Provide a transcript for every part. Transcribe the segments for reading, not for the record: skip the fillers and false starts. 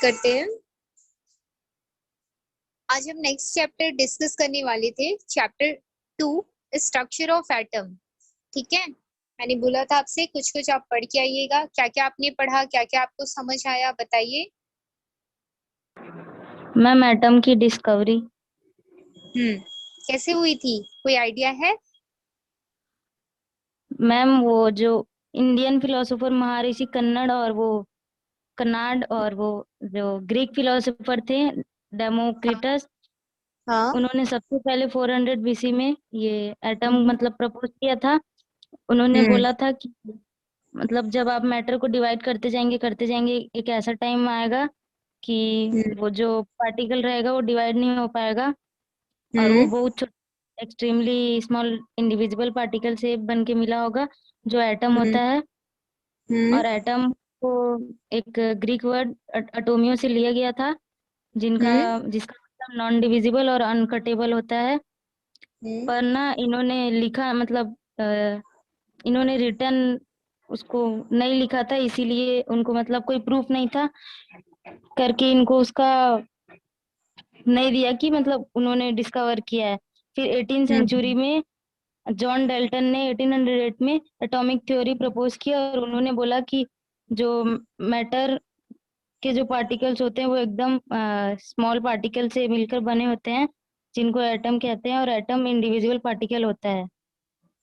करते हैं। आज हम नेक्स्ट चैप्टर डिस्कस करने वाले थे, चैप्टर 2, स्ट्रक्चर ऑफ एटम। ठीक है, मैंने बोला था आपसे कुछ कुछ आप पढ़ के आइएगा। क्या क्या आपने पढ़ा, क्या क्या आपको समझ आया, बताइए। मैम एटम की डिस्कवरी कैसे हुई थी, कोई आइडिया है? मैम वो जो इंडियन फिलोसोफर महर्षि कन्नाड और वो जो ग्रीक फिलोसोफर थे डेमोक्रिटस, हाँ। उन्होंने सबसे पहले 400 बीसी में ये एटम हम्म। मतलब प्रपोज किया था। उन्होंने हम्म। बोला था कि मतलब जब आप मैटर को डिवाइड करते जाएंगे एक ऐसा टाइम आएगा कि वो जो पार्टिकल रहेगा वो डिवाइड नहीं हो पाएगा और वो हम्म। बहुत एक्सट्रीमली स्मॉल इंडिविजिबल पार्टिकल से बन के मिला होगा जो एटम हम्म। होता है। हम्म। और एटम को एक ग्रीक वर्ड अटोमियो से लिया गया था हम्म। जिसका मतलब नॉन डिविजिबल और अनकटेबल होता है। हम्म। पर ना इन्होंने लिखा मतलब इन्होंने रिटर्न उसको नहीं लिखा था, इसीलिए उनको मतलब कोई प्रूफ नहीं था करके इनको उसका नहीं दिया कि मतलब उन्होंने डिस्कवर किया है। फिर 18 सेंचुरी हम्म। में जॉन डेल्टन ने 1808 में एटॉमिक थ्योरी प्रपोज किया और उन्होंने बोला कि जो मैटर के जो पार्टिकल्स होते हैं वो एकदम स्मॉल पार्टिकल से मिलकर बने होते हैं जिनको एटम कहते हैं और एटम इंडिविजुअल पार्टिकल होता है।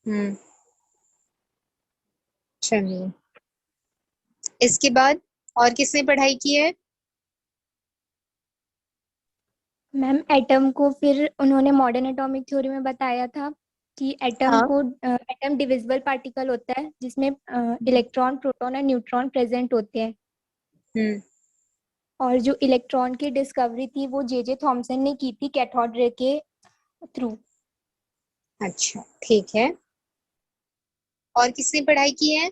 हम्म। चलिए, इसके बाद और किसने पढ़ाई की है? मैम एटम को फिर उन्होंने मॉडर्न एटॉमिक थ्योरी में बताया था कि हाँ। एटम डिविजिबल पार्टिकल होता है जिसमें इलेक्ट्रॉन, प्रोटॉन और न्यूट्रॉन प्रेजेंट होते हैं। हम्म। और जो इलेक्ट्रॉन की डिस्कवरी थी वो जे थॉमसन ने की थी कैथोड रे के थ्रू। अच्छा, ठीक है। और किसने पढ़ाई की है?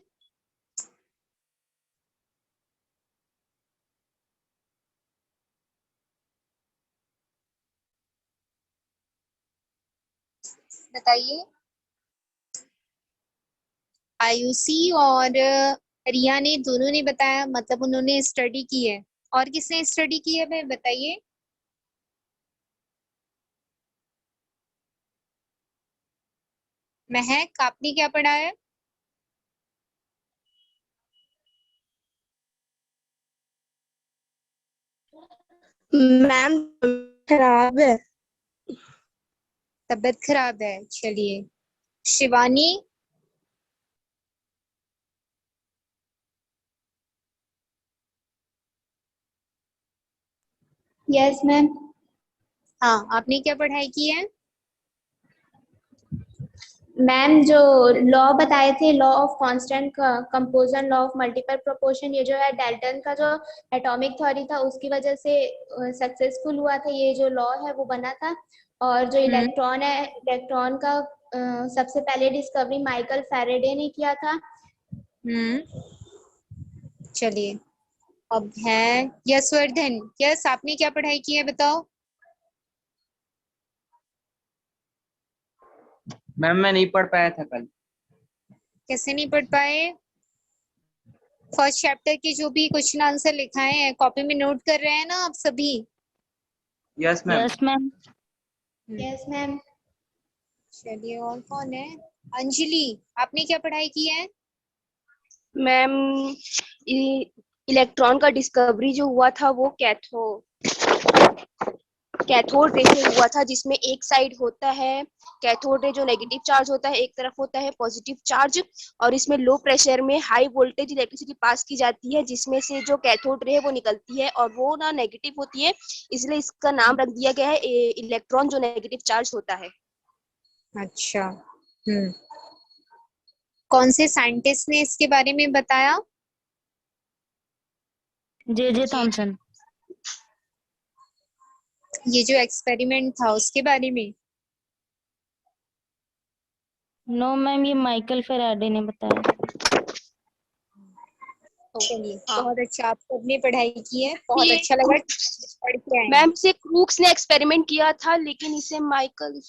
बताइए। आयुषी और रिया ने, दोनों ने बताया, मतलब उन्होंने स्टडी की है। और किसने स्टडी की है भाई, बताइए। महक, आपने क्या पढ़ा है? मैम खराब है। तबीयत खराब है, चलिए। शिवानी। Yes ma'am. हाँ, आपने क्या पढ़ाई की है? मैम जो लॉ बताए थे, law of constant composition, law of multiple proportion, ये जो है डाल्टन का जो एटॉमिक थ्योरी था उसकी वजह से सक्सेसफुल हुआ था, ये जो लॉ है वो बना था। और जो इलेक्ट्रॉन है, इलेक्ट्रॉन का सबसे पहले डिस्कवरी माइकल फैराडे ने किया था। चलिए, अब है यशवर्धन। यस, आपने क्या पढ़ाई की है, बताओ। मैम मैं नहीं पढ़ पाया था कल। कैसे नहीं पढ़ पाए? फर्स्ट चैप्टर के जो भी क्वेश्चन आंसर लिखाए हैं कॉपी में नोट कर रहे हैं ना आप सभी? Yes ma'am. Yes ma'am. Yes ma'am. चलिए, और कौन है? अंजलि, आपने क्या पढ़ाई की है? मैम इलेक्ट्रॉन का डिस्कवरी जो हुआ था वो कैथोड रे से हुआ था, जिसमें एक साइड होता है कैथोड रे जो नेगेटिव चार्ज होता है, एक तरफ होता है पॉजिटिव चार्ज। और इसमें लो प्रेशर में हाई वोल्टेज इलेक्ट्रिसिटी पास की जाती है, जिसमें से जो कैथोड रे है वो निकलती है और वो ना नेगेटिव होती है, इसलिए इसका नाम रख दिया गया है इलेक्ट्रॉन जो नेगेटिव चार्ज होता है। अच्छा। कौन से साइंटिस्ट ने इसके बारे में बताया? J Thomson. ये जो एक्सपेरिमेंट था उसके बारे में? नो मैम, ये माइकल फेराडे ने बताया। चलिए, हाँ। बहुत अच्छा, आप सबने पढ़ाई की है, बहुत ये अच्छा लगा पढ़ के आए हैं। मैम से क्रूक्स ने एक्सपेरिमेंट किया था, लेकिन इसे माइकल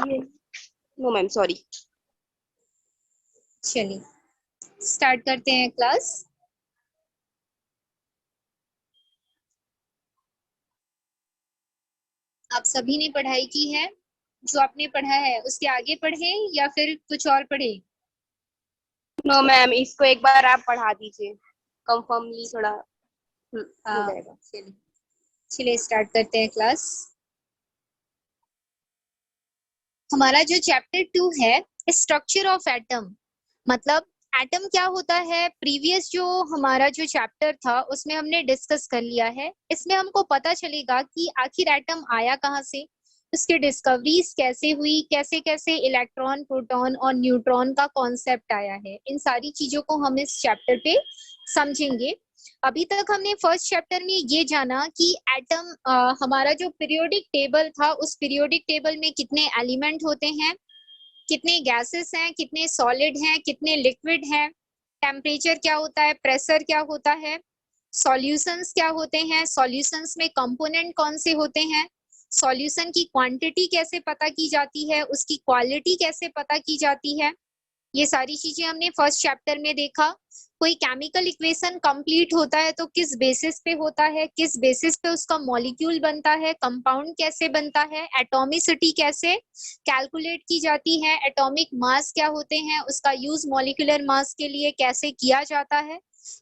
ये नो मैम सॉरी। चलिए, स्टार्ट करते हैं क्लास। आप सभी ने पढ़ाई की है? जो आपने पढ़ा है उसके आगे पढ़े या फिर कुछ और पढ़े? नो मैम, इसको एक बार आप पढ़ा दीजिए, कंफर्मली थोड़ा हो हाँ जाएगा। चलिए चलिए स्टार्ट करते हैं क्लास। हमारा जो चैप्टर 2 है स्ट्रक्चर ऑफ एटम, मतलब एटम क्या होता है, प्रीवियस जो हमारा जो चैप्टर था उसमें हमने डिस्कस कर लिया है। इसमें हमको पता चलेगा कि आखिर एटम आया कहाँ से, उसकी डिस्कवरीज कैसे हुई, कैसे कैसे इलेक्ट्रॉन, प्रोटॉन और न्यूट्रॉन का कॉन्सेप्ट आया है। इन सारी चीजों को हम इस चैप्टर पे समझेंगे। अभी तक हमने फर्स्ट चैप्टर में ये जाना कि एटम हमारा जो पीरियोडिक टेबल था, उस पीरियोडिक टेबल में कितने एलिमेंट होते हैं, कितने गैसेस हैं, कितने सॉलिड हैं, कितने लिक्विड हैं, टेम्परेचर क्या होता है, प्रेशर क्या होता है, सॉल्यूशंस क्या होते हैं, सॉल्यूशंस में कंपोनेंट कौन से होते हैं, सॉल्यूशन की क्वांटिटी कैसे पता की जाती है, उसकी क्वालिटी कैसे पता की जाती है। ये सारी चीजें हमने फर्स्ट चैप्टर में देखा। कोई केमिकल इक्वेशन कंप्लीट होता है तो किस बेसिस पे होता है, किस बेसिस पे उसका मॉलिक्यूल बनता है, कंपाउंड कैसे बनता है, एटॉमिसिटी कैसे कैलकुलेट की जाती है, एटॉमिक मास क्या होते हैं, उसका यूज मॉलिक्यूलर मास के लिए कैसे किया जाता है।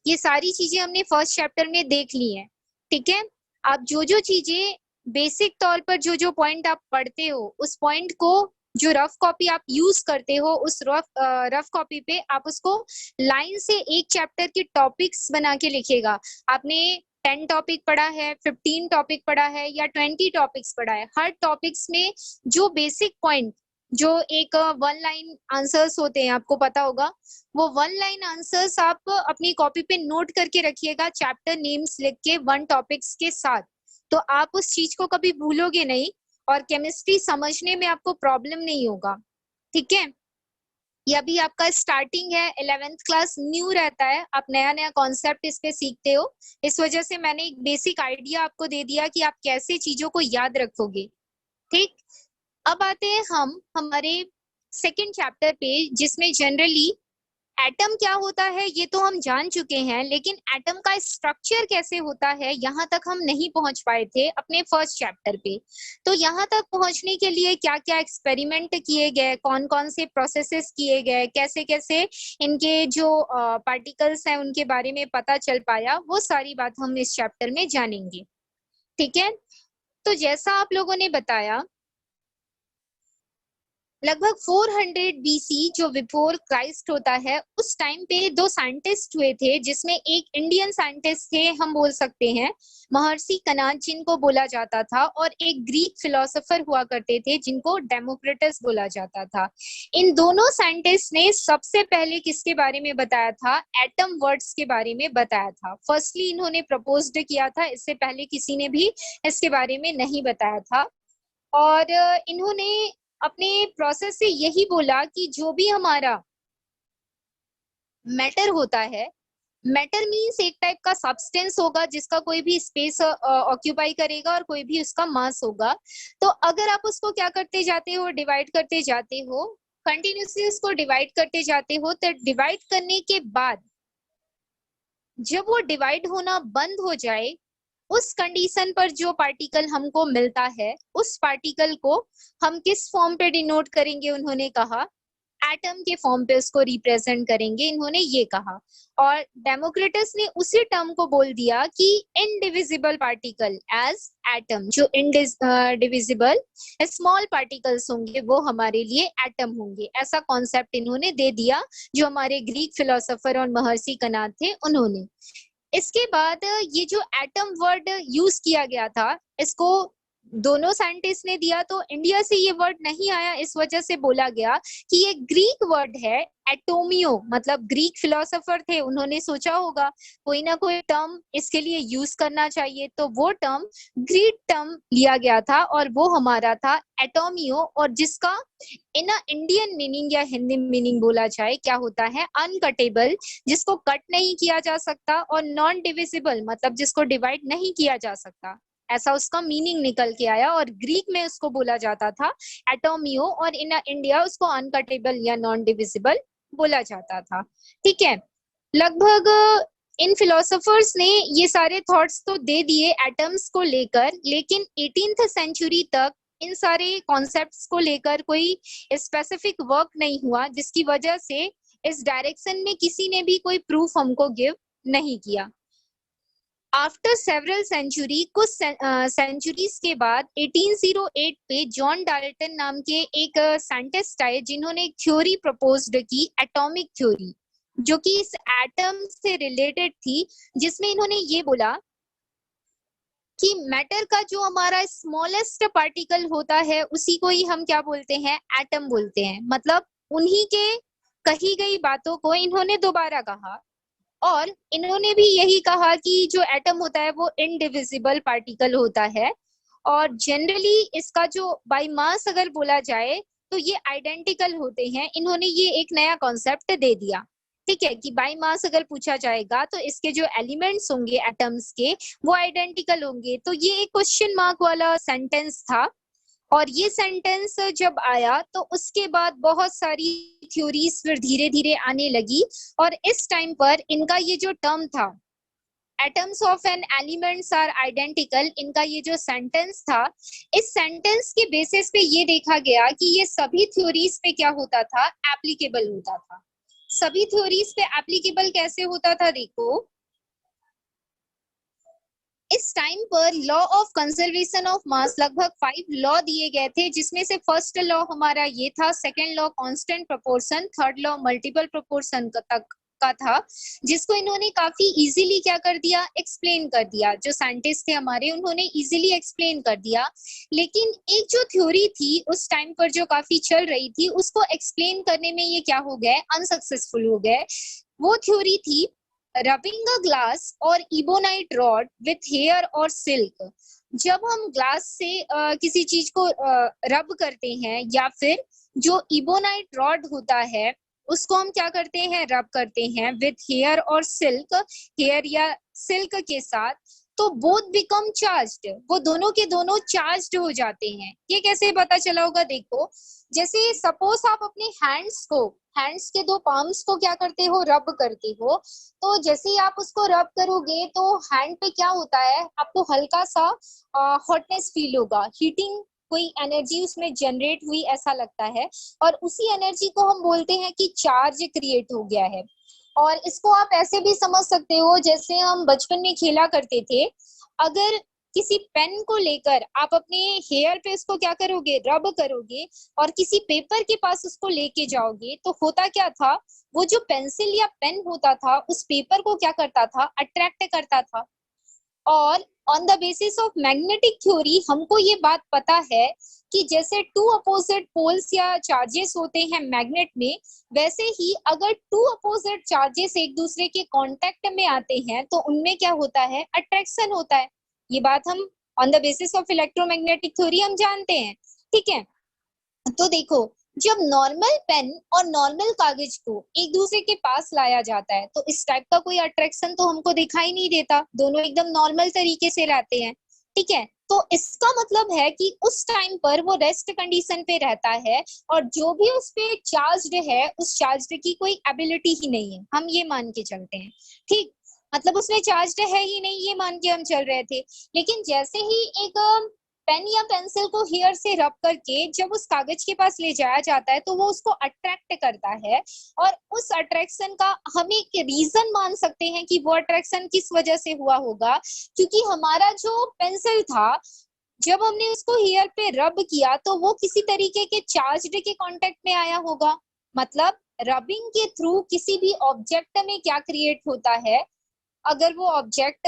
ये सारी चीजें हमने फर्स्ट चैप्टर में देख ली है। ठीक है, आप जो जो चीजें बेसिक तौर पर जो जो पॉइंट आप पढ़ते हो, उस पॉइंट को जो रफ कॉपी आप यूज करते हो, उस रफ कॉपी पे आप उसको लाइन से एक चैप्टर के टॉपिक्स बना के लिखिएगा। आपने 10 टॉपिक पढ़ा है, 15 टॉपिक पढ़ा है या 20 टॉपिक्स पढ़ा है, हर टॉपिक्स में जो बेसिक पॉइंट, जो एक 1 लाइन आंसर्स होते हैं, आपको पता होगा, वो 1 लाइन आंसर्स आप अपनी कॉपी पे नोट करके रखिएगा, चैप्टर नेम्स लिख के 1 टॉपिक्स के साथ। तो आप उस चीज को कभी भूलोगे नहीं और केमिस्ट्री समझने में आपको प्रॉब्लम नहीं होगा। ठीक है, ये अभी आपका स्टार्टिंग है, 11th क्लास न्यू रहता है, आप नया नया कॉन्सेप्ट इस पे सीखते हो, इस वजह से मैंने एक बेसिक आइडिया आपको दे दिया कि आप कैसे चीजों को याद रखोगे। ठीक, अब आते हैं हम हमारे सेकंड चैप्टर पे, जिसमें जनरली एटम क्या होता है ये तो हम जान चुके हैं, लेकिन एटम का स्ट्रक्चर कैसे होता है यहाँ तक हम नहीं पहुंच पाए थे अपने फर्स्ट चैप्टर पे। तो यहाँ तक पहुंचने के लिए क्या क्या एक्सपेरिमेंट किए गए, कौन कौन से प्रोसेसेस किए गए, कैसे कैसे इनके जो पार्टिकल्स हैं उनके बारे में पता चल पाया, वो सारी बात हम इस चैप्टर में जानेंगे। ठीक है, तो जैसा आप लोगों ने बताया, लगभग 400 बीसी जो बिफोर क्राइस्ट होता है, उस टाइम पे 2 साइंटिस्ट हुए थे, जिसमें एक इंडियन साइंटिस्ट थे, हम बोल सकते हैं महर्षि कनाद जिनको बोला जाता था, और एक ग्रीक फिलोसोफर हुआ करते थे जिनको डेमोक्रिटस बोला जाता था। इन दोनों साइंटिस्ट ने सबसे पहले किसके बारे में बताया था, एटम वर्ड्स के बारे में बताया था। फर्स्टली इन्होंने प्रपोज्ड किया था, इससे पहले किसी ने भी इसके बारे में नहीं बताया था। और इन्होंने अपने प्रोसेस से यही बोला कि जो भी हमारा मैटर होता है, मैटर मीन्स एक टाइप का सब्सटेंस होगा जिसका कोई भी स्पेस ऑक्यूपाई करेगा और कोई भी उसका मास होगा। तो अगर आप उसको क्या करते जाते हो, डिवाइड करते जाते हो, कंटिन्यूसली उसको डिवाइड करते जाते हो, तो डिवाइड करने के बाद जब वो डिवाइड होना बंद हो जाए, उस कंडीशन पर जो पार्टिकल हमको मिलता है, उस पार्टिकल को हम किस फॉर्म पे डिनोट करेंगे, उन्होंने कहा एटम के फॉर्म पे उसको रिप्रेजेंट करेंगे, इन्होंने ये कहा। और डेमोक्रिटस ने उसी टर्म को बोल दिया कि इनडिविजिबल पार्टिकल एज एटम, जो इनडिविजिबल स्मॉल पार्टिकल्स होंगे वो हमारे लिए एटम होंगे, ऐसा कॉन्सेप्ट इन्होंने दे दिया, जो हमारे ग्रीक फिलोसोफर और महर्षि कनाद थे उन्होंने। इसके बाद ये जो एटम वर्ड यूज किया गया था, इसको दोनों साइंटिस्ट ने दिया, तो इंडिया से ये वर्ड नहीं आया, इस वजह से बोला गया कि ये ग्रीक वर्ड है, एटोमियो, मतलब ग्रीक फिलोसोफर थे, उन्होंने सोचा होगा कोई ना कोई टर्म इसके लिए यूज करना चाहिए, तो वो टर्म ग्रीक टर्म लिया गया था और वो हमारा था एटोमियो, और जिसका इन इंडियन मीनिंग या हिंदी मीनिंग बोला जाए क्या होता है, अनकटेबल, जिसको कट नहीं किया जा सकता, और नॉन डिविजिबल, मतलब जिसको डिवाइड नहीं किया जा सकता, ऐसा उसका मीनिंग निकल के आया। और ग्रीक में उसको बोला जाता था एटोमियो, और इन इंडिया उसको अनकटेबल या नॉन डिविजिबल बोला जाता था। ठीक है, लगभग इन फिलोसोफर्स ने ये सारे थॉट्स तो दे दिए एटम्स को लेकर, लेकिन 18th सेंचुरी तक इन सारे कॉन्सेप्ट्स को लेकर कोई स्पेसिफिक वर्क नहीं हुआ, जिसकी वजह से इस डायरेक्शन में किसी ने भी कोई प्रूफ हमको गिव नहीं किया। आफ्टर सेवरल सेंचुरी, कुछ सेंचुरीज के बाद 1808 पे जॉन डाल्टन नाम के एक साइंटिस्ट आए जिन्होंने एक थ्योरी प्रपोज्ड की, एटॉमिक थ्योरी, जो कि इस एटम से रिलेटेड थी, जिसमें इन्होंने ये बोला कि मैटर का जो हमारा स्मॉलेस्ट पार्टिकल होता है उसी को ही हम क्या बोलते हैं, एटम बोलते हैं। मतलब उन्हीं के कही गई बातों को इन्होंने दोबारा कहा, और इन्होंने भी यही कहा कि जो एटम होता है वो इनडिविजिबल पार्टिकल होता है, और जनरली इसका जो बाय मास अगर बोला जाए तो ये आइडेंटिकल होते हैं। इन्होंने ये एक नया कॉन्सेप्ट दे दिया, ठीक है, कि बाय मास अगर पूछा जाएगा तो इसके जो एलिमेंट्स होंगे एटम्स के वो आइडेंटिकल होंगे। तो ये एक क्वेश्चन मार्क वाला सेंटेंस था, और ये सेंटेंस जब आया तो उसके बाद बहुत सारी थ्योरीज फिर धीरे धीरे आने लगी, और इस टाइम पर इनका ये जो टर्म था atoms of an elements are identical, इनका ये जो सेंटेंस था, इस सेंटेंस के बेसिस पे ये देखा गया कि ये सभी थ्योरीज पे क्या होता था, एप्लीकेबल होता था। सभी थ्योरीज पे एप्लीकेबल कैसे होता था, देखो इस टाइम पर law of conservation of mass लगभग 5 लॉ दिए गए थे, जिसमें से फर्स्ट लॉ हमारा ये था, second law constant proportion, third law multiple proportion तक का था, जिसको इन्होंने काफी इजीली क्या कर दिया, एक्सप्लेन कर दिया। जो साइंटिस्ट थे हमारे उन्होंने इजीली एक्सप्लेन कर दिया। लेकिन एक जो थ्योरी थी उस टाइम पर जो काफी चल रही थी, उसको एक्सप्लेन करने में ये क्या हो गए, अनसक्सेसफुल हो गए। वो थ्योरी थी रबिंग अ ग्लास और इबोनाइट रॉड विथ हेयर और सिल्क। जब हम ग्लास से किसी चीज को रब करते हैं, या फिर जो इबोनाइट रॉड होता है उसको हम क्या करते हैं, रब करते हैं विथ हेयर और सिल्क, हेयर या सिल्क के साथ, तो बोथ बिकम चार्ज्ड, वो दोनों के दोनों चार्ज्ड हो जाते हैं। ये कैसे पता चला होगा, देखो जैसे सपोज आप अपने हैंड्स के दो पाम्स को क्या करते हो, रब करते हो, तो जैसे ही आप उसको रब करोगे तो हैंड पे क्या होता है, आपको हल्का सा हॉटनेस फील होगा, हीटिंग कोई एनर्जी उसमें जनरेट हुई ऐसा लगता है, और उसी एनर्जी को हम बोलते हैं कि चार्ज क्रिएट हो गया है। और इसको आप ऐसे भी समझ सकते हो, जैसे हम बचपन में खेला करते थे, अगर किसी पेन को लेकर आप अपने हेयर पे उसको क्या करोगे, रब करोगे, और किसी पेपर के पास उसको लेके जाओगे, तो होता क्या था, वो जो पेंसिल या पेन होता था उस पेपर को क्या करता था, अट्रैक्ट करता था। और on the basis of magnetic theory हमको ये बात पता है कि जैसे 2 अपोजिट पोल्स या चार्जेस होते हैं मैग्नेट में, वैसे ही अगर 2 अपोजिट चार्जेस एक दूसरे के कांटेक्ट में आते हैं तो उनमें क्या होता है, अट्रैक्शन होता है। ये बात हम on the basis of electromagnetic theory हम जानते हैं, ठीक है। तो देखो जब नॉर्मल पेन और नॉर्मल कागज को एक दूसरे के पास लाया जाता है तो इस टाइप का कोई अट्रैक्शन तो हमको दिखाई नहीं देता, दोनों एकदम नॉर्मल तरीके से रहते हैं, ठीक है। तो इसका मतलब है कि उस टाइम पर वो रेस्ट कंडीशन पे रहता है, और जो भी उस पे चार्ज्ड है उस चार्ज्ड की कोई एबिलिटी ही नहीं है, हम ये मान के चलते हैं, ठीक। मतलब उसमें चार्ज्ड है ही नहीं, ये मान के हम चल रहे थे। लेकिन जैसे ही एक पेन या पेंसिल को हेयर से रब करके जब उस कागज के पास ले जाया जाता है तो वो उसको अट्रैक्ट करता है, और उस अट्रैक्शन का हम एक रीजन मान सकते हैं कि वो अट्रैक्शन किस वजह से हुआ होगा, क्योंकि हमारा जो पेंसिल था जब हमने उसको हेयर पे रब किया तो वो किसी तरीके के चार्ज्ड के कांटेक्ट में आया होगा। मतलब रबिंग के थ्रू किसी भी ऑब्जेक्ट में क्या क्रिएट होता है, अगर वो ऑब्जेक्ट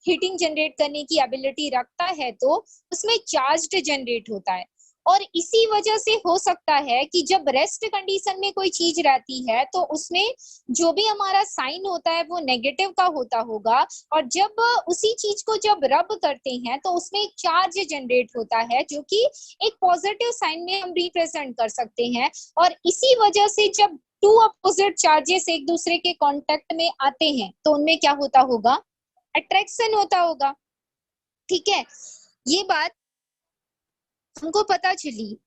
हीटिंग जनरेट करने की एबिलिटी रखता है तो उसमें चार्ज्ड जनरेट होता है। और इसी वजह से हो सकता है कि जब रेस्ट कंडीशन में कोई चीज रहती है तो उसमें जो भी हमारा साइन होता है वो नेगेटिव का होता होगा, और जब उसी चीज को जब रब करते हैं तो उसमें एक चार्ज जनरेट होता है जो कि एक पॉजिटिव साइन में हम रिप्रेजेंट कर सकते हैं। और इसी वजह से जब 2 अपोजिट चार्जेस एक दूसरे के कांटेक्ट में आते हैं तो उनमें क्या होता होगा, अट्रैक्शन होता होगा, ठीक है। ये बात हमको पता चली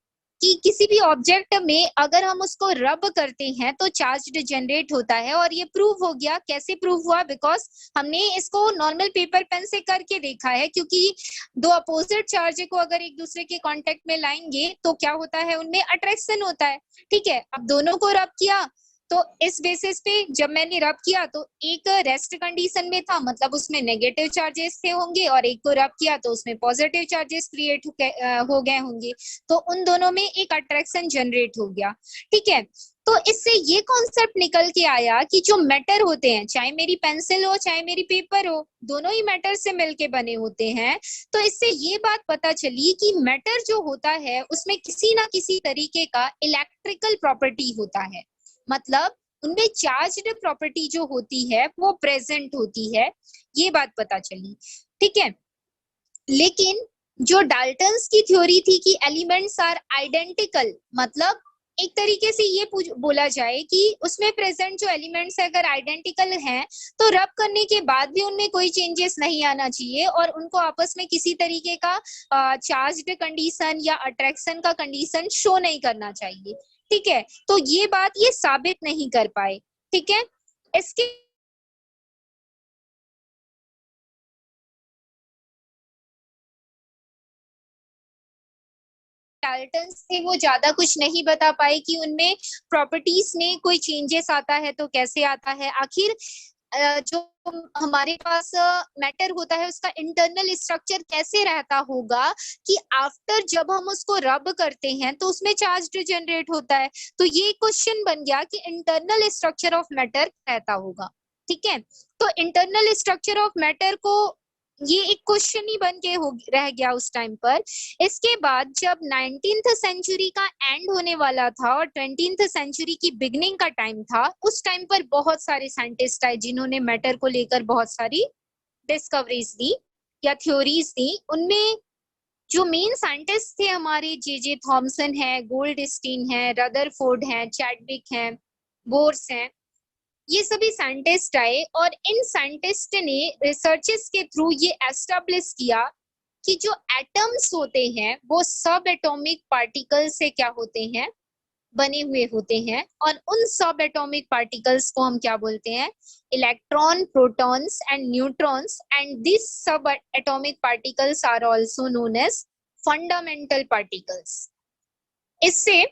कि किसी भी ऑब्जेक्ट में अगर हम उसको रब करते हैं तो चार्ज जनरेट होता है, और ये प्रूव हो गया। कैसे प्रूव हुआ? बिकॉज हमने इसको नॉर्मल पेपर पेन से करके देखा है, क्योंकि दो अपोजिट चार्ज को अगर एक दूसरे के कांटेक्ट में लाएंगे तो क्या होता है, उनमें अट्रैक्शन होता है। ठीक है, अब दोनों को रब किया तो इस बेसिस पे जब मैंने रब किया तो एक रेस्ट कंडीशन में था, मतलब उसमें नेगेटिव चार्जेस थे होंगे, और एक को रब किया तो उसमें पॉजिटिव चार्जेस क्रिएट हो गए होंगे, तो उन दोनों में एक अट्रैक्शन जनरेट हो गया। ठीक है, तो इससे ये कॉन्सेप्ट निकल के आया कि जो मैटर होते हैं, चाहे मेरी पेंसिल हो चाहे मेरी पेपर हो, दोनों ही मैटर से मिलके बने होते हैं। तो इससे ये बात पता चली कि मैटर जो होता है उसमें किसी ना किसी तरीके का इलेक्ट्रिकल प्रॉपर्टी होता है, मतलब उनमें चार्ज्ड प्रॉपर्टी जो होती है वो प्रेजेंट होती है, ये बात पता चली। ठीक है, लेकिन जो डाल्टन्स की थ्योरी थी कि एलिमेंट्स आर आइडेंटिकल, मतलब एक तरीके से ये बोला जाए कि उसमें प्रेजेंट जो एलिमेंट्स है अगर आइडेंटिकल हैं तो रब करने के बाद भी उनमें कोई चेंजेस नहीं आना चाहिए, और उनको आपस में किसी तरीके का चार्ज्ड कंडीशन या अट्रैक्शन का कंडीशन शो नहीं करना चाहिए। ठीक है, तो ये बात ये साबित नहीं कर पाए। ठीक है, इसके डाल्टन्स थे वो ज्यादा कुछ नहीं बता पाए कि उनमें प्रॉपर्टीज में कोई चेंजेस आता है तो कैसे आता है। आखिर जो हमारे पास मैटर होता है उसका इंटरनल स्ट्रक्चर कैसे रहता होगा कि आफ्टर जब हम उसको रब करते हैं तो उसमें चार्ज जनरेट होता है। तो ये क्वेश्चन बन गया कि इंटरनल स्ट्रक्चर ऑफ मैटर रहता होगा। ठीक है, तो इंटरनल स्ट्रक्चर ऑफ मैटर को ये एक क्वेश्चन ही बन के रह गया उस टाइम पर। इसके बाद जब 19th सेंचुरी का एंड होने वाला था और 20th सेंचुरी की बिगनिंग का टाइम था, उस टाइम पर बहुत सारे साइंटिस्ट आए जिन्होंने मैटर को लेकर बहुत सारी डिस्कवरीज दी या थ्योरीज दी। उनमें जो मेन साइंटिस्ट थे हमारे जे थॉमसन है, गोल्डस्टीन है, रदरफोर्ड है, चैडविक है, बोर्स है, ये सभी साइंटिस्ट आए और इन साइंटिस्ट ने रिसर्चेस के थ्रू ये एस्टेब्लिश किया कि जो एटम्स होते हैं वो सब एटॉमिक पार्टिकल से क्या होते हैं, बने हुए होते हैं, और उन सब एटॉमिक पार्टिकल्स को हम क्या बोलते हैं, electron, protons and neutrons, and this subatomic particles are also known as fundamental particles. इससे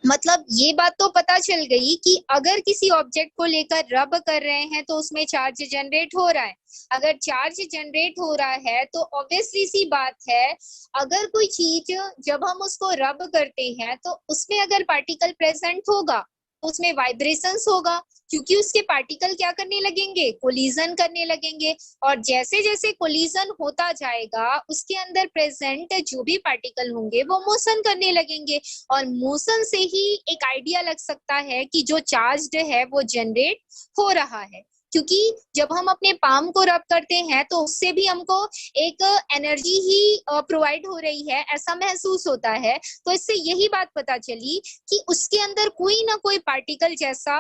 मतलब ये बात तो पता चल गई कि अगर किसी ऑब्जेक्ट को लेकर रब कर रहे हैं तो उसमें चार्ज जनरेट हो रहा है। अगर चार्ज जनरेट हो रहा है तो ऑब्वियसली सी बात है, अगर कोई चीज जब हम उसको रब करते हैं तो उसमें अगर पार्टिकल प्रेजेंट होगा उसमें वाइब्रेशंस होगा, क्योंकि उसके पार्टिकल क्या करने लगेंगे, कोलिजन करने लगेंगे, और जैसे जैसे कोलिजन होता जाएगा उसके अंदर प्रेजेंट जो भी पार्टिकल होंगे वो मोशन करने लगेंगे, और मोशन से ही एक आइडिया लग सकता है कि जो चार्ज्ड है वो जनरेट हो रहा है। क्योंकि जब हम अपने पाम को रब करते हैं तो उससे भी हमको एक एनर्जी ही प्रोवाइड हो रही है ऐसा महसूस होता है। तो इससे यही बात पता चली कि उसके अंदर कोई ना कोई पार्टिकल जैसा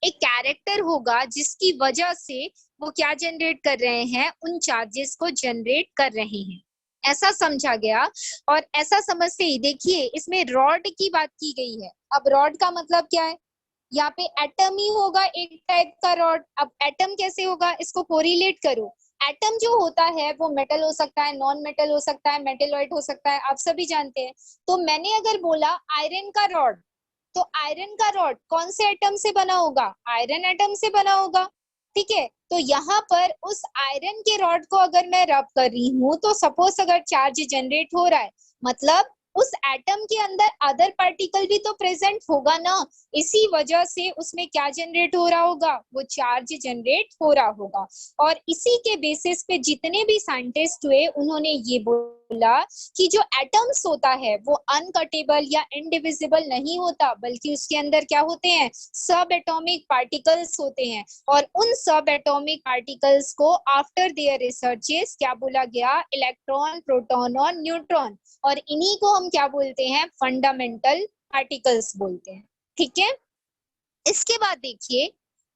एक कैरेक्टर होगा जिसकी वजह से वो क्या जनरेट कर रहे हैं, उन चार्जेस को जनरेट कर रहे हैं, ऐसा समझा गया। और ऐसा समझते ही देखिए इसमें रॉड की बात की गई है। अब रॉड का मतलब क्या है, यहाँ पे एटम ही होगा एक टाइप का रॉड। अब एटम कैसे होगा, इसको कोरिलेट करो। एटम जो होता है वो मेटल हो सकता है, नॉन मेटल हो सकता है, मेटेलॉइड हो सकता है, आप सभी जानते हैं। तो मैंने अगर बोला आयरन का रॉड, तो आयरन का रॉड कौन से एटम से बना होगा, आयरन एटम से बना होगा। ठीक है, तो यहाँ पर उस आयरन के रॉड को अगर मैं रब कर रही हूँ तो सपोज अगर चार्ज जनरेट हो रहा है, मतलब उस एटम के अंदर अदर पार्टिकल भी तो प्रेजेंट होगा ना, इसी वजह से उसमें क्या जनरेट हो रहा होगा, वो चार्ज जनरेट हो रहा होगा। और इसी के बेसिस पे जितने भी साइंटिस्ट हुए उन्होंने ये बोला कि जो एटम्स होता है वो अनकटेबल या इनडिविजिबल नहीं होता, बल्कि उसके अंदर क्या होते हैं, सब एटॉमिक पार्टिकल्स होते हैं। और उन सब एटॉमिक पार्टिकल्स को आफ्टर देयर रिसर्चेस क्या बोला गया, इलेक्ट्रॉन, प्रोटॉन और न्यूट्रॉन, और इन्हीं को हम क्या बोलते हैं, फंडामेंटल पार्टिकल्स बोलते हैं। ठीक है, इसके बाद देखिए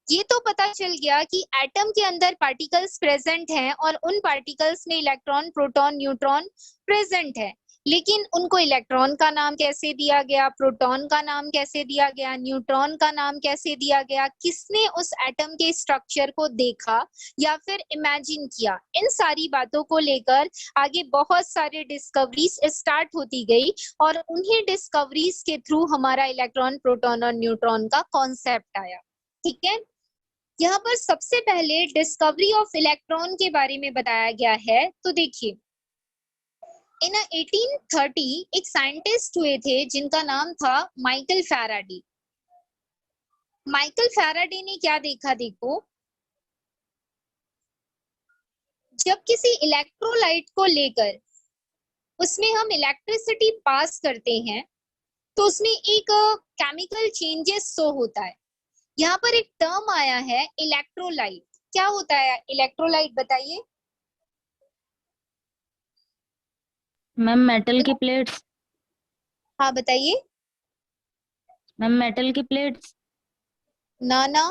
ये तो पता चल गया कि एटम के अंदर पार्टिकल्स प्रेजेंट हैं और उन पार्टिकल्स में इलेक्ट्रॉन, प्रोटॉन, न्यूट्रॉन प्रेजेंट है। लेकिन उनको इलेक्ट्रॉन का नाम कैसे दिया गया, प्रोटॉन का नाम कैसे दिया गया, न्यूट्रॉन का नाम कैसे दिया गया, किसने उस एटम के स्ट्रक्चर को देखा या फिर इमेजिन किया, इन सारी बातों को लेकर आगे बहुत सारे डिस्कवरीज स्टार्ट होती गई और उन्हीं डिस्कवरीज के थ्रू हमारा इलेक्ट्रॉन, प्रोटॉन और न्यूट्रॉन का कॉन्सेप्ट आया। ठीक है, यहाँ पर सबसे पहले डिस्कवरी ऑफ इलेक्ट्रॉन के बारे में बताया गया है। तो देखिए, इन 1830 एक साइंटिस्ट हुए थे जिनका नाम था माइकल फैराडे। माइकल फैराडे ने क्या देखा, देखो, जब किसी इलेक्ट्रोलाइट को लेकर उसमें हम इलेक्ट्रिसिटी पास करते हैं तो उसमें एक केमिकल चेंजेस शो होता है। यहाँ पर एक टर्म आया है इलेक्ट्रोलाइट। क्या होता है इलेक्ट्रोलाइट, बताइए। मैम मेटल की प्लेट्स। हाँ बताइए। मैम मेटल की प्लेट्स। ना ना,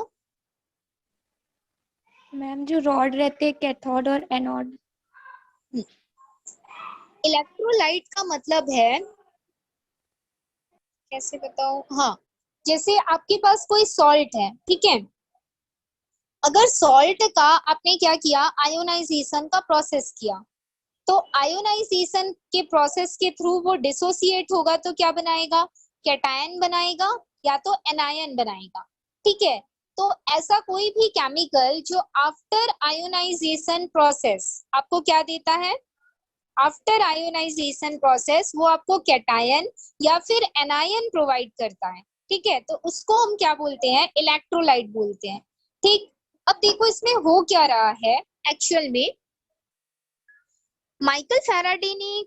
मैम जो रॉड रहते हैं कैथोड और एनोड। इलेक्ट्रोलाइट का मतलब है, कैसे बताऊं, हाँ, जैसे आपके पास कोई सॉल्ट है, ठीक है, अगर सॉल्ट का आपने क्या किया, आयोनाइजेशन का प्रोसेस किया, तो आयोनाइजेशन के प्रोसेस के थ्रू वो डिसोसिएट होगा तो क्या बनाएगा, कैटायन बनाएगा या तो एनायन बनाएगा। ठीक है, तो ऐसा कोई भी केमिकल जो आफ्टर आयोनाइजेशन प्रोसेस आपको क्या देता है, आफ्टर आयोनाइजेशन प्रोसेस वो आपको कैटायन या फिर एनायन प्रोवाइड करता है। ठीक है, तो उसको हम क्या बोलते हैं, इलेक्ट्रोलाइट बोलते हैं। ठीक, अब देखो इसमें हो क्या रहा है एक्चुअल में। माइकल फैराडे ने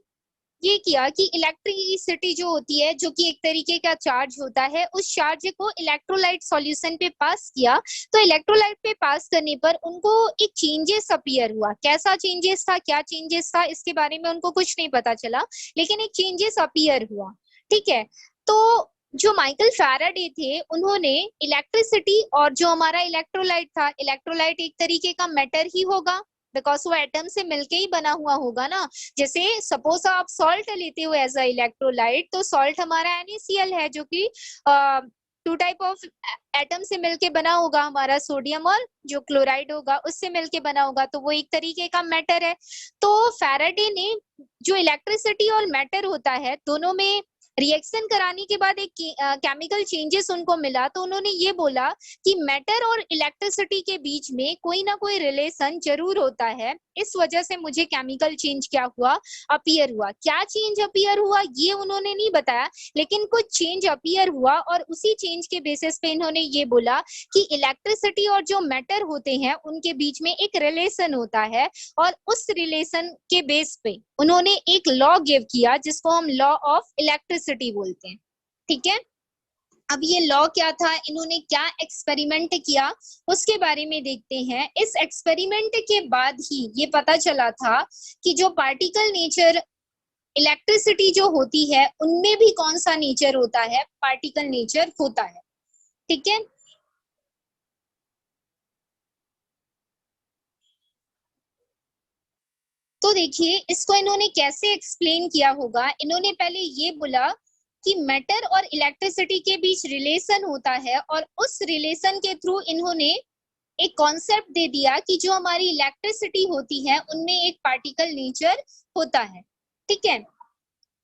ये किया कि इलेक्ट्रिसिटी जो होती है, जो कि एक तरीके का चार्ज होता है, उस चार्ज को इलेक्ट्रोलाइट सॉल्यूशन पे पास किया। तो इलेक्ट्रोलाइट पे पास करने पर उनको एक चेंजेस अपीयर हुआ। कैसा चेंजेस था, क्या चेंजेस था, इसके बारे में उनको कुछ नहीं पता चला, लेकिन एक चेंजेस अपीयर हुआ। ठीक है, तो जो माइकल फैराडे थे उन्होंने इलेक्ट्रिसिटी और जो हमारा इलेक्ट्रोलाइट था, इलेक्ट्रोलाइट एक तरीके का मैटर ही होगा बिकॉज वो एटम से मिलके ही बना हुआ होगा ना। जैसे सपोज आप सॉल्ट लेते हो एज अ इलेक्ट्रोलाइट, तो सॉल्ट हमारा NaCl है जो कि 2 टाइप ऑफ एटम से मिलके बना होगा, हमारा सोडियम और जो क्लोराइड होगा उससे मिलके बना होगा, तो वो एक तरीके का मैटर है। तो फैराडे ने जो इलेक्ट्रिसिटी और मैटर होता है दोनों में रिएक्शन कराने के बाद एक केमिकल चेंजेस उनको मिला, तो उन्होंने ये बोला कि मैटर और इलेक्ट्रिसिटी के बीच में कोई ना कोई रिलेशन जरूर होता है, इस वजह से मुझे केमिकल चेंज क्या हुआ, अपीयर हुआ। क्या चेंज अपीयर हुआ ये उन्होंने नहीं बताया, लेकिन कुछ चेंज अपीयर हुआ और उसी चेंज के बेसिस पे इन्होंने ये बोला कि इलेक्ट्रिसिटी और जो मैटर होते हैं उनके बीच में एक रिलेशन होता है, और उस रिलेशन के बेस पे उन्होंने एक लॉ गिव किया जिसको हम लॉ ऑफ इलेक्ट्रिसिटी बोलते हैं। ठीक है, अब ये लॉ क्या था, इन्होंने क्या एक्सपेरिमेंट किया उसके बारे में देखते हैं। इस एक्सपेरिमेंट के बाद ही ये पता चला था कि जो पार्टिकल नेचर इलेक्ट्रिसिटी जो होती है उनमें भी कौन सा नेचर होता है, पार्टिकल नेचर होता है। ठीक है, तो देखिए इसको इन्होंने कैसे एक्सप्लेन किया होगा। इन्होंने पहले ये बोला कि मैटर और इलेक्ट्रिसिटी के बीच रिलेशन होता है, और उस रिलेशन के थ्रू इन्होंने एक कॉन्सेप्ट दे दिया कि जो हमारी इलेक्ट्रिसिटी होती है उनमें एक पार्टिकल नेचर होता है। ठीक है,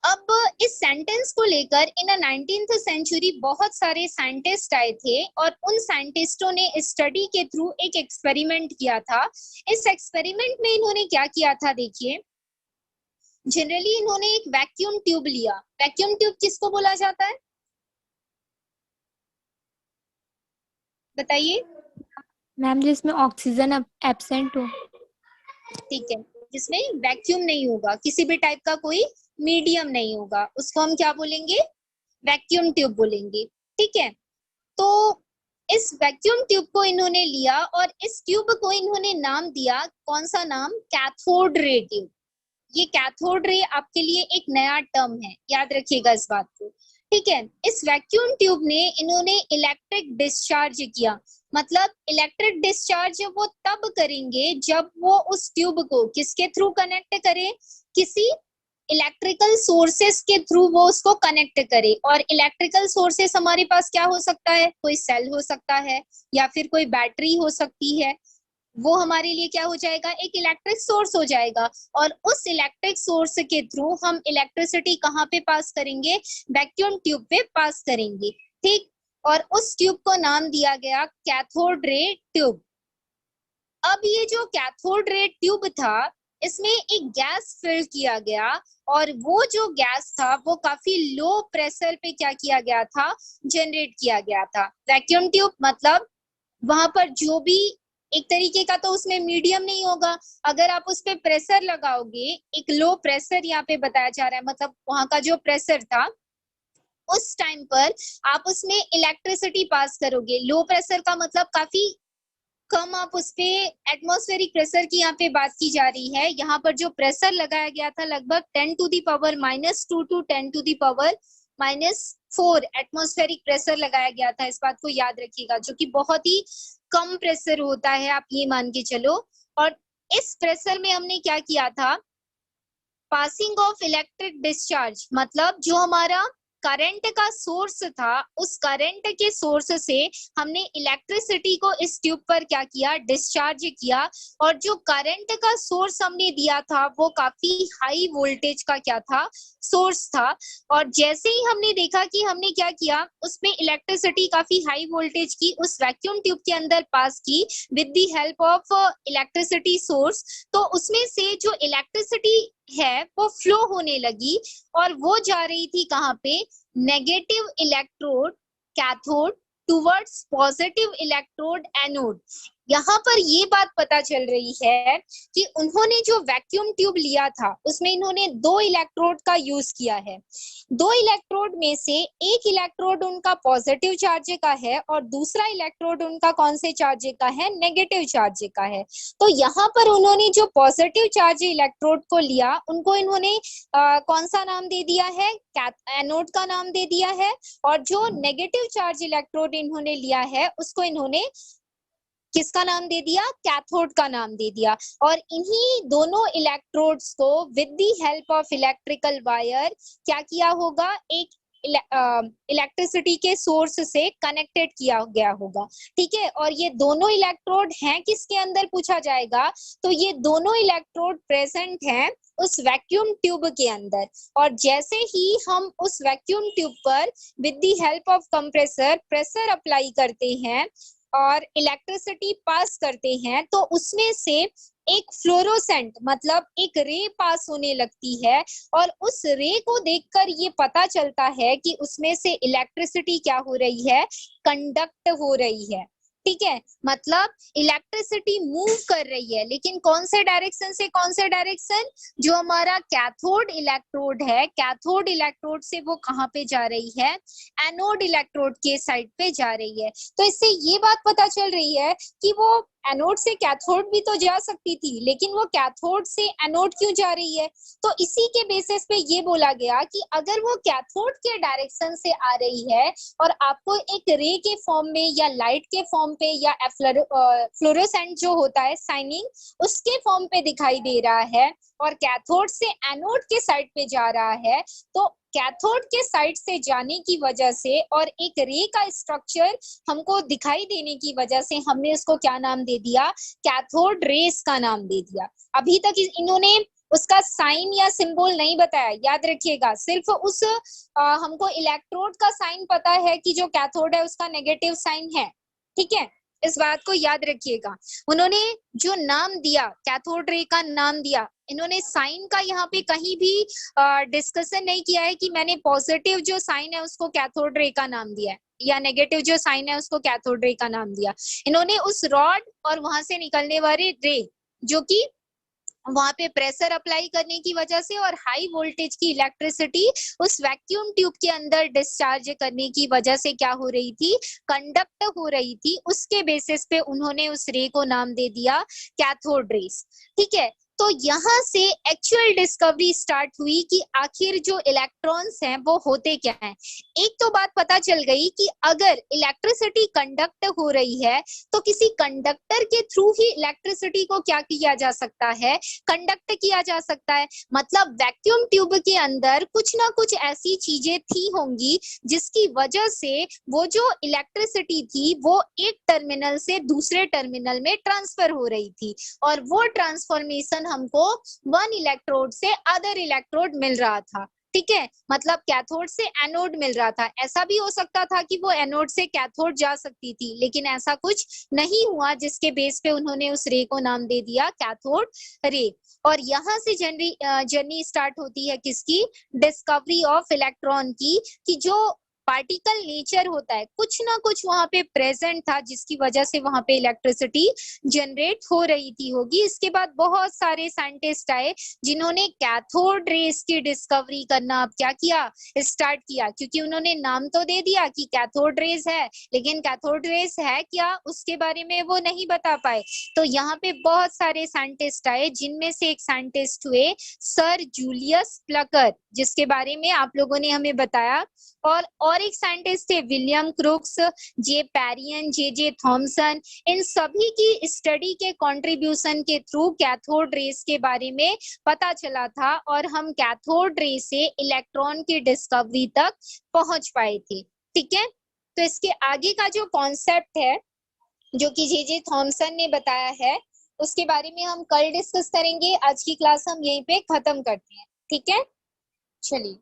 अब इस सेंटेंस को लेकर इन 19th सेंचुरी बहुत सारे साइंटिस्ट आए थे, और उन साइंटिस्टों ने स्टडी के थ्रू एक एक्सपेरिमेंट किया था। इस एक्सपेरिमेंट में इन्होंने क्या किया था, देखिए, जनरली इन्होंने एक वैक्यूम ट्यूब लिया। वैक्यूम ट्यूब किसको बोला जाता है, बताइए। मैम जिसमें ऑक्सीजन एब्सेंट हो। ठीक है, जिसमें वैक्यूम नहीं होगा, किसी भी टाइप का कोई मीडियम नहीं होगा, उसको हम क्या बोलेंगे, वैक्यूम ट्यूब बोलेंगे। ठीक है, तो इस वैक्यूम ट्यूब को इन्होंने लिया और इस ट्यूब को इन्होंने नाम दिया, कौन सा नाम, कैथोड रे ट्यूब। ये कैथोड रे आपके लिए एक नया टर्म है, याद रखिएगा इस बात को। ठीक है, इस वैक्यूम ट्यूब ने इन्होंने इलेक्ट्रिक डिस्चार्ज किया। मतलब इलेक्ट्रिक डिस्चार्ज वो तब करेंगे जब वो उस ट्यूब को किसके थ्रू कनेक्ट करें, किसी इलेक्ट्रिकल सोर्सेस के थ्रू वो उसको कनेक्ट करे। और इलेक्ट्रिकल सोर्सेस हमारे पास क्या हो सकता है, कोई सेल हो सकता है या फिर कोई बैटरी हो सकती है, वो हमारे लिए क्या हो जाएगा, एक इलेक्ट्रिक सोर्स हो जाएगा। और उस इलेक्ट्रिक सोर्स के थ्रू हम इलेक्ट्रिसिटी कहाँ पे पास करेंगे, वैक्यूम ट्यूब पे पास करेंगे, ठीक। और उस ट्यूब को नाम दिया गया कैथोड रे ट्यूब। अब ये जो कैथोड रे ट्यूब था, इसमें एक गैस फिल किया गया, और वो जो गैस था वो काफी लो प्रेशर पे क्या किया गया था, जनरेट किया गया था। वैक्यूम ट्यूब मतलब वहां पर जो भी एक तरीके का तो उसमें मीडियम नहीं होगा, अगर आप उस पे प्रेशर लगाओगे, एक लो प्रेशर यहाँ पे बताया जा रहा है, मतलब वहां का जो प्रेशर था उस टाइम पर आप उसमें इलेक्ट्रिसिटी पास करोगे। लो प्रेशर का मतलब काफी कम, आप उस पे एटमॉस्फेरिक प्रेशर की यहाँ पे बात की जा रही है। यहाँ पर जो प्रेशर लगाया गया था लगभग 10⁻⁻2 टू 10⁻⁻4 एटमॉस्फेरिक प्रेशर लगाया गया था। इस बात को याद रखिएगा, जो कि बहुत ही कम प्रेशर होता है, आप ये मान के चलो। और इस प्रेशर में हमने क्या किया था, पासिंग ऑफ इलेक्ट्रिक डिस्चार्ज, मतलब जो हमारा करंट का सोर्स था, उस करंट के सोर्स से हमने इलेक्ट्रिसिटी को इस ट्यूब पर क्या किया, डिस्चार्ज किया। और जो करंट का सोर्स हमने दिया था वो काफी हाई वोल्टेज का क्या था, सोर्स था। और जैसे ही हमने देखा कि हमने क्या किया, उसमें इलेक्ट्रिसिटी काफी हाई वोल्टेज की उस वैक्यूम ट्यूब के अंदर पास की with the help of electricity source, तो उसमें से जो इलेक्ट्रिसिटी है वो फ्लो होने लगी, और वो जा रही थी कहाँ पे, negative electrode cathode towards positive electrode anode. यहाँ पर ये बात पता चल रही है कि उन्होंने जो वैक्यूम ट्यूब लिया था उसमें इन्होंने 2 इलेक्ट्रोड का यूज किया है। 2 इलेक्ट्रोड में से एक इलेक्ट्रोड उनका पॉजिटिव चार्ज का है और दूसरा इलेक्ट्रोड उनका कौन से चार्ज का है, नेगेटिव चार्ज का है। तो यहाँ पर उन्होंने जो पॉजिटिव चार्ज इलेक्ट्रोड को लिया, उनको इन्होंने कौन सा नाम दे दिया है, एनोड का नाम दे दिया है। और जो नेगेटिव चार्ज इलेक्ट्रोड इन्होंने लिया है उसको इन्होंने किसका नाम दे दिया, कैथोड का नाम दे दिया। और इन्हीं दोनों इलेक्ट्रोड्स को with the help of electrical wire क्या किया होगा, एक इलेक्ट्रिसिटी के सोर्स से कनेक्टेड किया गया होगा, ठीक है। और ये दोनों इलेक्ट्रोड हैं किसके अंदर पूछा जाएगा, तो ये दोनों इलेक्ट्रोड प्रेजेंट हैं उस वैक्यूम ट्यूब के अंदर। और जैसे ही हम उस वैक्यूम ट्यूब पर with the help of compressor pressure apply करते हैं और इलेक्ट्रिसिटी पास करते हैं, तो उसमें से एक फ्लोरोसेंट मतलब एक रे पास होने लगती है। और उस रे को देखकर ये पता चलता है कि उसमें से इलेक्ट्रिसिटी क्या हो रही है, कंडक्ट हो रही है, ठीक है। मतलब इलेक्ट्रिसिटी मूव कर रही है, लेकिन कौन से डायरेक्शन से कौन से डायरेक्शन, जो हमारा कैथोड इलेक्ट्रोड है, कैथोड इलेक्ट्रोड से वो कहाँ पे जा रही है, एनोड इलेक्ट्रोड के साइड पे जा रही है। तो इससे ये बात पता चल रही है कि वो एनोड से कैथोड भी तो जा सकती थी, लेकिन वो कैथोड से एनोड क्यों जा रही है। तो इसी के बेसिस पे ये बोला गया कि अगर वो कैथोड के डायरेक्शन से आ रही है और आपको एक रे के फॉर्म में या लाइट के फॉर्म पे या फ्लोरोसेंट जो होता है शाइनिंग, उसके फॉर्म पे दिखाई दे रहा है और कैथोड से एनोड के साइड पे जा रहा है, तो कैथोड के साइड से जाने की वजह से और एक रे का स्ट्रक्चर हमको दिखाई देने की वजह से हमने उसको क्या नाम दे दिया, कैथोड रेस का नाम दे दिया। अभी तक इन्होंने उसका साइन या सिंबल नहीं बताया, याद रखिएगा। सिर्फ उस हमको इलेक्ट्रोड का साइन पता है कि जो कैथोड है उसका नेगेटिव साइन है, ठीक है, इस बात को याद रखिएगा। उन्होंने जो नाम दिया, कैथोड रे का नाम दिया, इन्होंने साइन का यहाँ पे कहीं भी डिस्कशन नहीं किया है कि मैंने पॉजिटिव जो साइन है उसको कैथोड रे का नाम दिया है या नेगेटिव जो साइन है उसको कैथोड रे का नाम दिया। इन्होंने उस रॉड और वहां से निकलने वाली रे, जो कि वहां पे प्रेशर अप्लाई करने की वजह से और हाई वोल्टेज की इलेक्ट्रिसिटी उस वैक्यूम ट्यूब के अंदर डिस्चार्ज करने की वजह से क्या हो रही थी, कंडक्ट हो रही थी, उसके बेसिस पे उन्होंने उस रे को नाम दे दिया कैथोड रेस, ठीक है। तो यहाँ से एक्चुअल डिस्कवरी स्टार्ट हुई कि आखिर जो इलेक्ट्रॉन्स हैं वो होते क्या हैं। एक तो बात पता चल गई कि अगर इलेक्ट्रिसिटी कंडक्ट हो रही है तो किसी कंडक्टर के थ्रू ही इलेक्ट्रिसिटी को क्या किया जा सकता है, कंडक्ट किया जा सकता है। मतलब वैक्यूम ट्यूब के अंदर कुछ ना कुछ ऐसी चीजें थी होंगी जिसकी वजह से वो जो इलेक्ट्रिसिटी थी वो एक टर्मिनल से दूसरे टर्मिनल में ट्रांसफर हो रही थी, और वो ट्रांसफॉर्मेशन हमको वन इलेक्ट्रोड से अदर इलेक्ट्रोड मिल रहा था। ठीक है, मतलब कैथोड से एनोड मिल रहा था। ऐसा भी हो सकता था कि वो एनोड से कैथोड जा सकती थी, लेकिन ऐसा कुछ नहीं हुआ, जिसके बेस पे उन्होंने उस रे को नाम दे दिया कैथोड रे। और यहाँ से जर्नी स्टार्ट होती है किसकी, डिस्कवरी ऑफ इलेक्ट्रॉन की, कि जो पार्टिकल नेचर होता है कुछ ना कुछ वहां पे प्रेजेंट था जिसकी वजह से वहां पे इलेक्ट्रिसिटी जनरेट हो रही थी होगी। इसके बाद बहुत सारे साइंटिस्ट आए जिन्होंने कैथोड रेस की डिस्कवरी करना अब क्या किया, स्टार्ट किया, क्योंकि उन्होंने नाम तो दे दिया कि कैथोड रेस है, लेकिन कैथोड रेस है क्या उसके बारे में वो नहीं बता पाए। तो यहाँ पे बहुत सारे साइंटिस्ट आए, जिनमें से एक साइंटिस्ट हुए सर जूलियस प्लकर, जिसके बारे में आप लोगों ने हमें बताया। और एक साइंटिस्ट थे विलियम क्रुक्स, जे पेरियन, जे थॉमसन। इन सभी की स्टडी के कंट्रीब्यूशन के थ्रू कैथोड रेस के बारे में पता चला था, और हम कैथोड रे से इलेक्ट्रॉन की डिस्कवरी तक पहुंच पाए थे। ठीक है, तो इसके आगे का जो कॉन्सेप्ट है जो कि जे थॉमसन ने बताया है, उसके बारे में हम कल डिस्कस करेंगे। आज की क्लास हम यहीं पे खत्म करते हैं। ठीक है, चलिए।